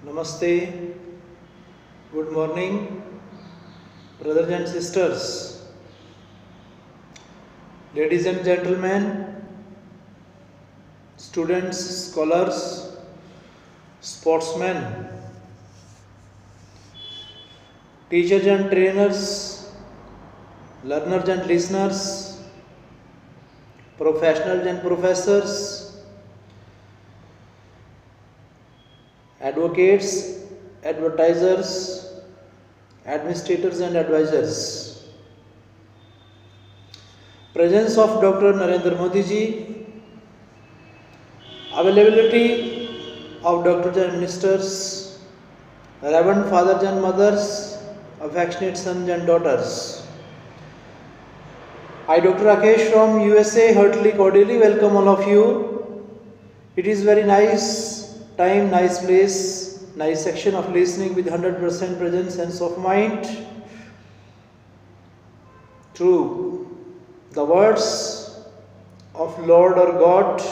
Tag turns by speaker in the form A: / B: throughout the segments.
A: Namaste, good morning, brothers and sisters, ladies and gentlemen, students, scholars, sportsmen, teachers and trainers, learners and listeners, professionals and professors, advocates, advertisers, administrators and advisors. Presence of Dr. Narendra Modi ji, availability of doctors and ministers, reverend fathers and mothers, affectionate sons and daughters. I, Dr. Rakesh from USA, heartily cordially welcome all of you. It is very nice time, nice place, nice section of listening with 100% present sense of mind. True, the words of Lord or God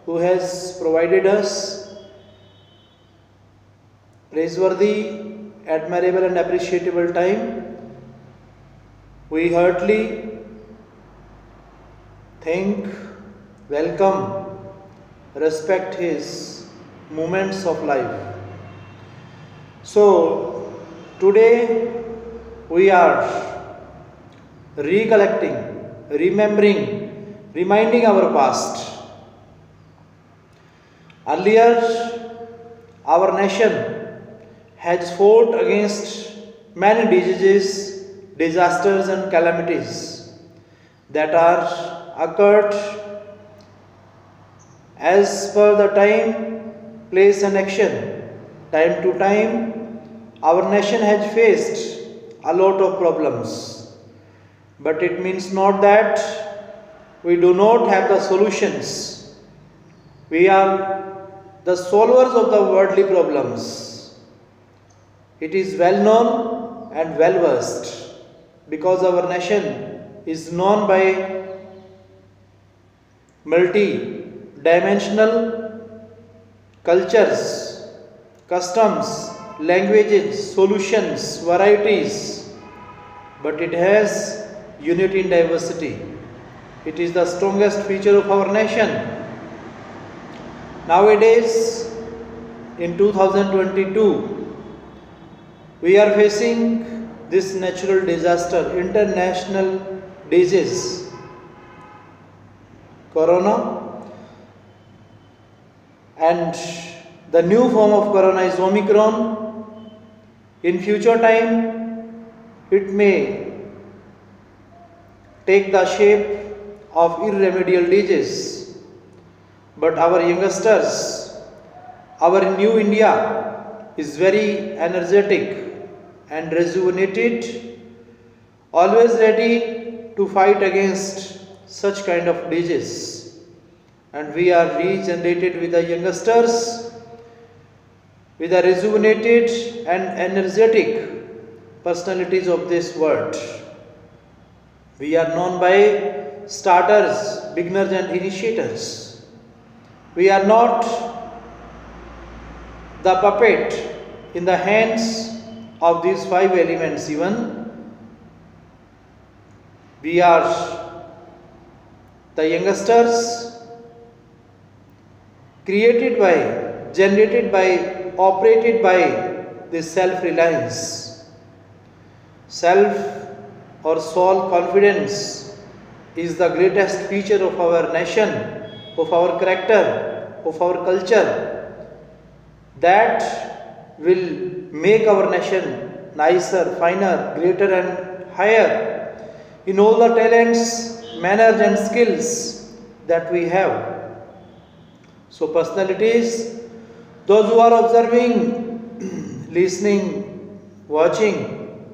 A: who has provided us praiseworthy, admirable and appreciable time. We heartily thank, welcome, respect His moments of life. So today we are recollecting, remembering, reminding our past. Earlier, our nation has fought against many diseases, disasters and calamities that are occurred as per the time, place and action. Time to time, our nation has faced a lot of problems. But it means not that we do not have the solutions. We are the solvers of the worldly problems. It is well known and well versed because our nation is known by multi-dimensional cultures, customs, languages, solutions, varieties, but it has unity in diversity. It is the strongest feature of our nation. Nowadays, in 2022, we are facing this natural disaster, international disease, Corona, and the new form of Corona is Omicron. In future time, it may take the shape of irremediable disease. But our youngsters, our new India is very energetic and rejuvenated, always ready to fight against such kind of disease. And we are regenerated with the youngsters, with the rejuvenated and energetic personalities of this world. We are known by starters, beginners and initiators. We are not the puppet in the hands of these five elements even. We are the youngsters created by, generated by, operated by this self-reliance. Self or soul confidence is the greatest feature of our nation, of our character, of our culture, that will make our nation nicer, finer, greater and higher in all the talents, manners and skills that we have. So personalities, those who are observing, listening, watching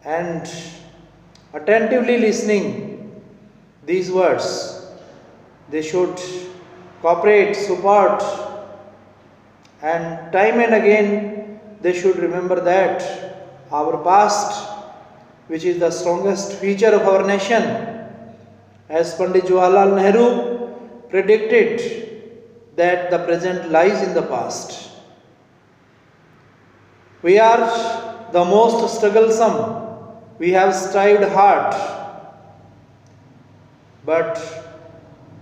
A: and attentively listening these words, they should cooperate, support, and time and again they should remember that our past, which is the strongest feature of our nation, as Pandit Jawaharlal Nehru predicted that the present lies in the past. We are the most strugglesome. We have strived hard, but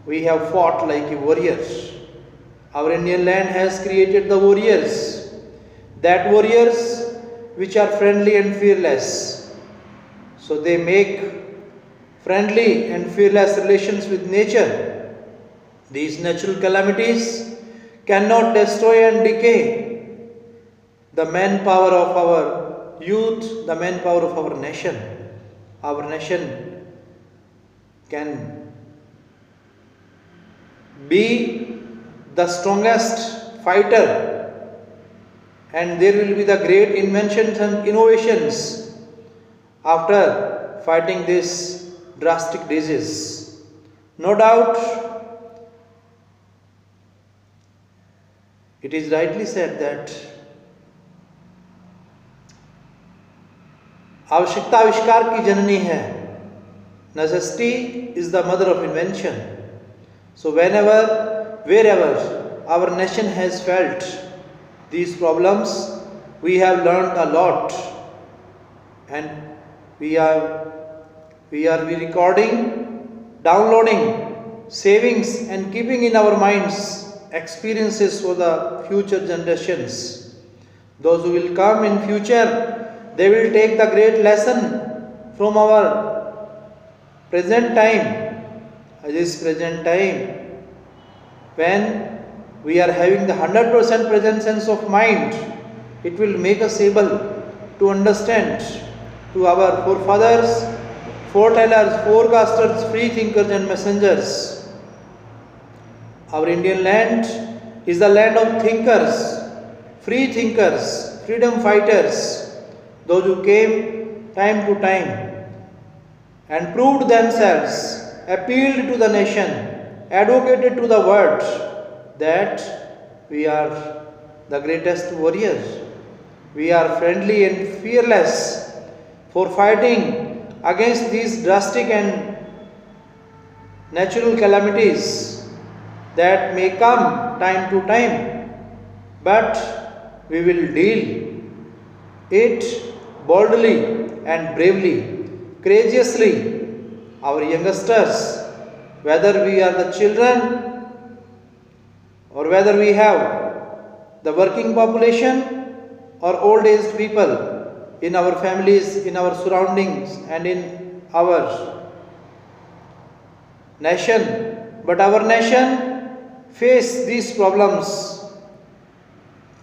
A: we have fought like a warrior. Our Indian land has created the warriors, that warriors which are friendly and fearless. So they make friendly and fearless relations with nature. These natural calamities cannot destroy and decay the manpower of our youth, the manpower of our nation. Our nation can be the strongest fighter, and there will be the great inventions and innovations after fighting this drastic disease. No doubt, it is rightly said that आवश्यकता आविष्कार की जननी है. Necessity is the mother of invention. So whenever, wherever our nation has felt these problems, we have learned a lot, and we are recording, downloading, savings and keeping in our minds experiences for the future generations. Those who will come in future, they will take the great lesson from our present time. This present time, when we are having the 100% present sense of mind, it will make us able to understand to our forefathers, foretellers, forecasters, free thinkers and messengers. Our Indian land is the land of thinkers, free thinkers, freedom fighters, those who came time to time and proved themselves, appealed to the nation, advocated to the world that we are the greatest warriors. We are friendly and fearless for fighting against these drastic and natural calamities that may come time to time, but we will deal it boldly and bravely, courageously. Our youngsters, whether we are the children or whether we have the working population or old aged people in our families, in our surroundings and in our nation, but our nation face these problems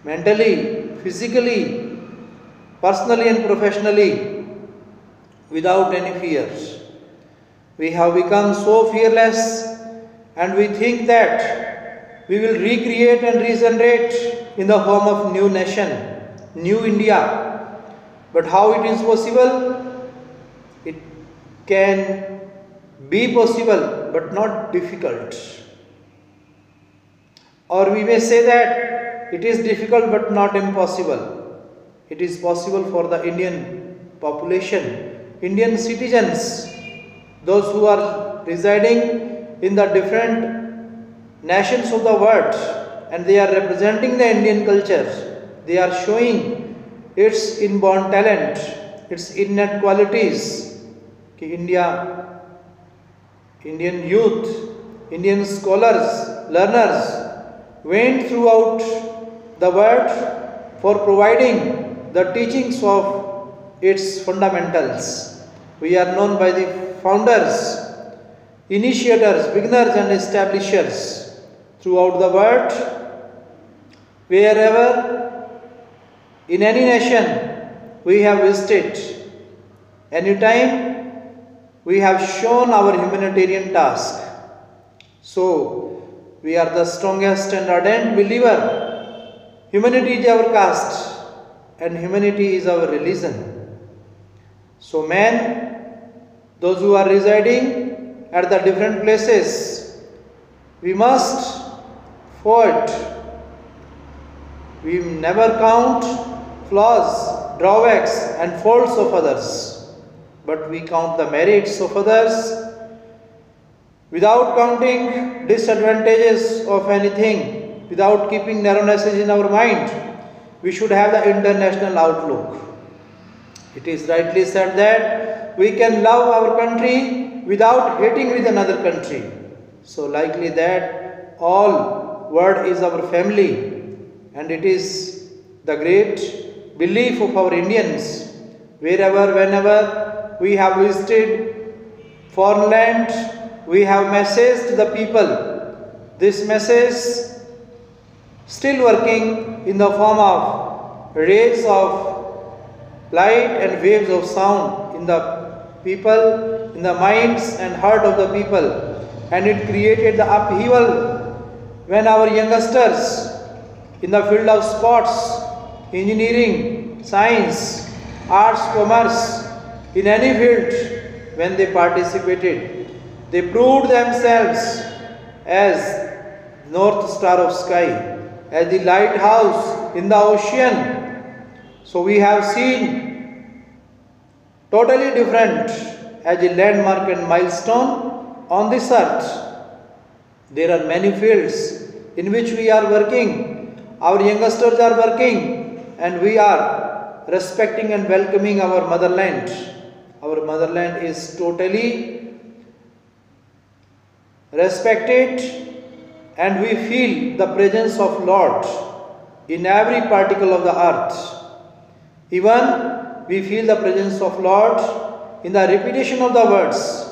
A: mentally, physically, personally and professionally without any fears. We have become so fearless and we think that we will recreate and regenerate in the form of new nation, new India. But how it is possible? It can be possible but not difficult. Or we may say that it is difficult but not impossible. It is possible for the Indian population, Indian citizens, those who are residing in the different nations of the world, and they are representing the Indian culture. They are showing its inborn talent, its innate qualities. India, Indian youth, Indian scholars, learners went throughout the world for providing the teachings of its fundamentals. We are known by the founders, initiators, beginners and establishers throughout the world. Wherever, in any nation, we have visited. Anytime, we have shown our humanitarian task. So, we are the strongest and ardent believer. Humanity is our caste and humanity is our religion. So, men, those who are residing at the different places, we must fight. We never count flaws, drawbacks and faults of others, but we count the merits of others without counting disadvantages of anything, without keeping narrowness in our mind. we should have the international outlook. It is rightly said that we can love our country without hating with another country. So likely that all world is our family, and it is the great belief of our Indians. Wherever, whenever we have visited foreign land, we have messaged the people. This message still working in the form of rays of light and waves of sound in the people, in the minds and heart of the people. And it created the upheaval when our youngsters in the field of sports, engineering, science, arts, commerce, in any field, when they participated, they proved themselves as North Star of sky, as the lighthouse in the ocean. So we have seen totally different as a landmark and milestone on this earth. There are many fields in which we are working, our youngsters are working, and we are respecting and welcoming our motherland. Our motherland is totally respected, and we feel the presence of Lord in every particle of the earth. Even we feel the presence of Lord in the repetition of the words,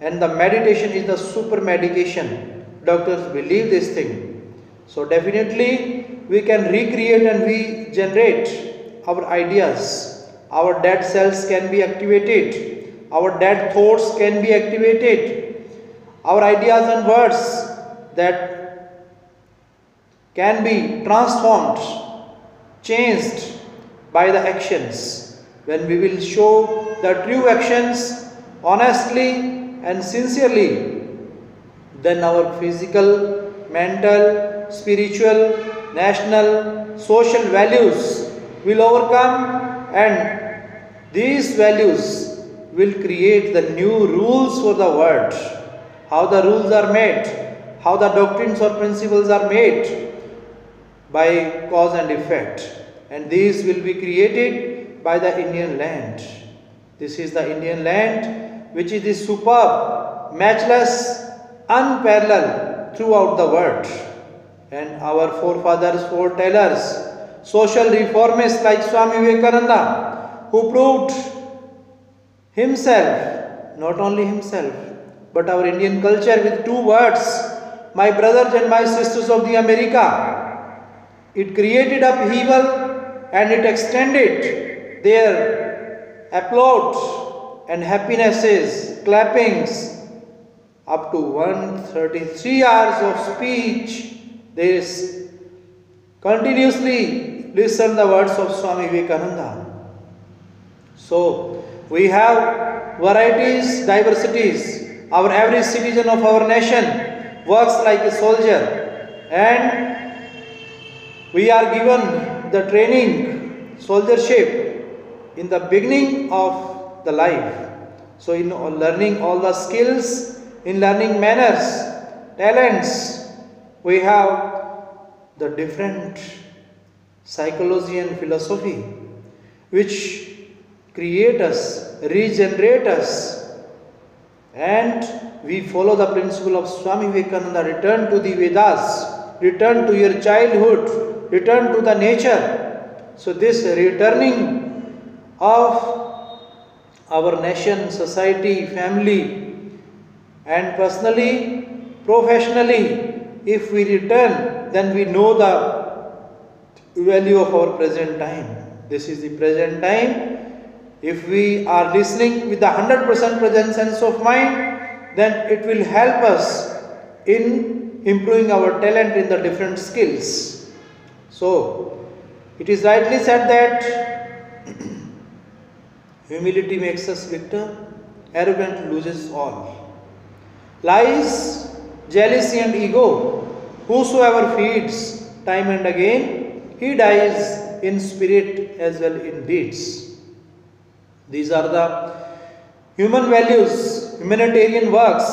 A: and the meditation is the super medication. Doctors believe this thing. So definitely we can recreate and regenerate our ideas. Our dead cells can be activated. Our dead thoughts can be activated. Our ideas and words that can be transformed, changed by the actions. When we will show the true actions honestly and sincerely, then our physical, mental, spiritual, national, social values will overcome, and these values will create the new rules for the world. How the rules are made, how the doctrines or principles are made by cause and effect, and these will be created by the Indian land. This is the Indian land which is the superb, matchless, unparalleled throughout the world. And our forefathers, foretellers, social reformists like Swami Vivekananda, who proved himself, not only himself, but our Indian culture with two words, my brothers and my sisters of the America. It created upheaval and it extended their applaud and happinesses, clappings, up to 133 hours of speech. They continuously listen the words of Swami Vivekananda. So we have varieties, diversities. Our every citizen of our nation works like a soldier, and we are given the training, soldiership in the beginning of the life. So in learning all the skills, in learning manners, talents, we have the different psychology and philosophy which create us, regenerate us, and we follow the principle of Swami Vivekananda, return to the Vedas, return to your childhood, return to the nature. So this returning of our nation, society, family, and personally, professionally, if we return, then we know the value of our present time. This is the present time. If we are listening with the 100% present sense of mind, then it will help us in improving our talent in the different skills. So, it is rightly said that humility makes us victor, arrogance loses all. Lies, jealousy and ego, whosoever feeds time and again, he dies in spirit as well in deeds. These are the human values, humanitarian works.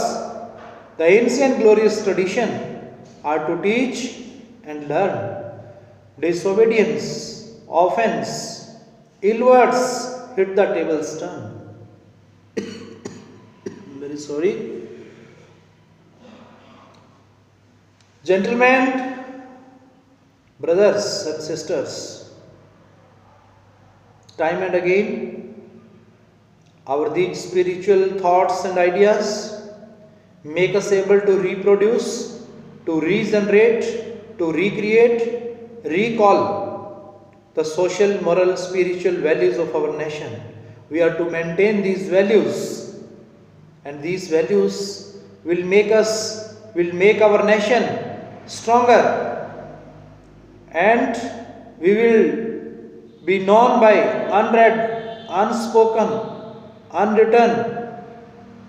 A: The ancient glorious tradition are to teach and learn. Disobedience offense, ill words hit the table's turn. Very sorry. Gentlemen, brothers and sisters, time and again, our these spiritual thoughts and ideas make us able to reproduce, to regenerate, to recreate, recall the social, moral, spiritual values of our nation. We are to maintain these values, and these values will make our nation stronger, and we will be known by unread, unspoken, unwritten,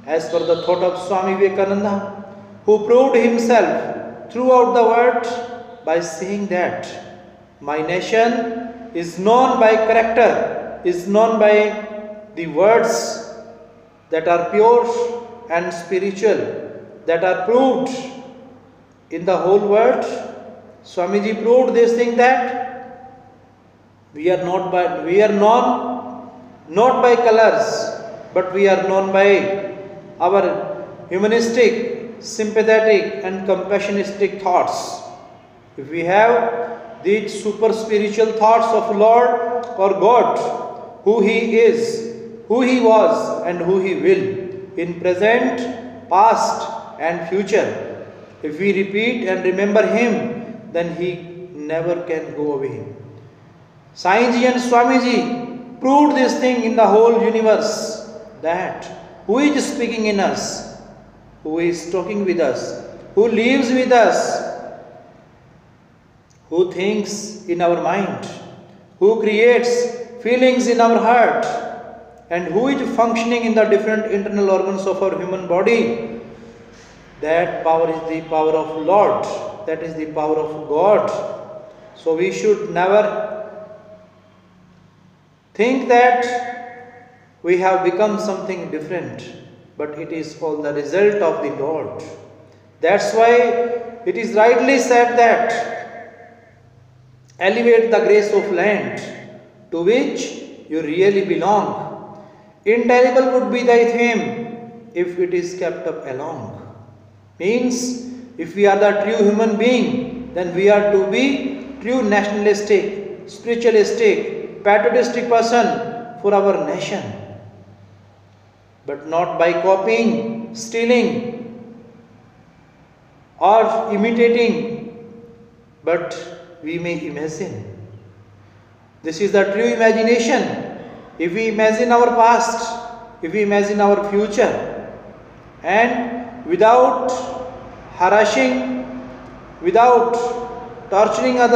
A: as per the thought of Swami Vivekananda, who proved himself throughout the world by saying that my nation is known by character, is known by the words that are pure and spiritual, that are proved in the whole world. Swamiji proved this thing that we are known not by colors, but we are known by our humanistic, sympathetic and compassionistic thoughts. If we have these super spiritual thoughts of Lord or God, who He is, who He was and who He will, in present, past and future, if we repeat and remember Him, then He never can go away. Saint Ji and Swamiji proved this thing in the whole universe, that who is speaking in us, who is talking with us, who lives with us, who thinks in our mind, who creates feelings in our heart, and who is functioning in the different internal organs of our human body. That power is the power of Lord, that is the power of God. So we should never think that we have become something different, but it is all the result of the Lord. That's why it is rightly said that elevate the grace of land to which you really belong. Intelligible would be thy fame if it is kept up along. Means, if we are the true human being, then we are to be true nationalistic, spiritualistic, patriotistic person for our nation. But not by copying, stealing or imitating, but we may imagine. This is the true imagination. If we imagine our past, if we imagine our future, and without harassing, without torturing others,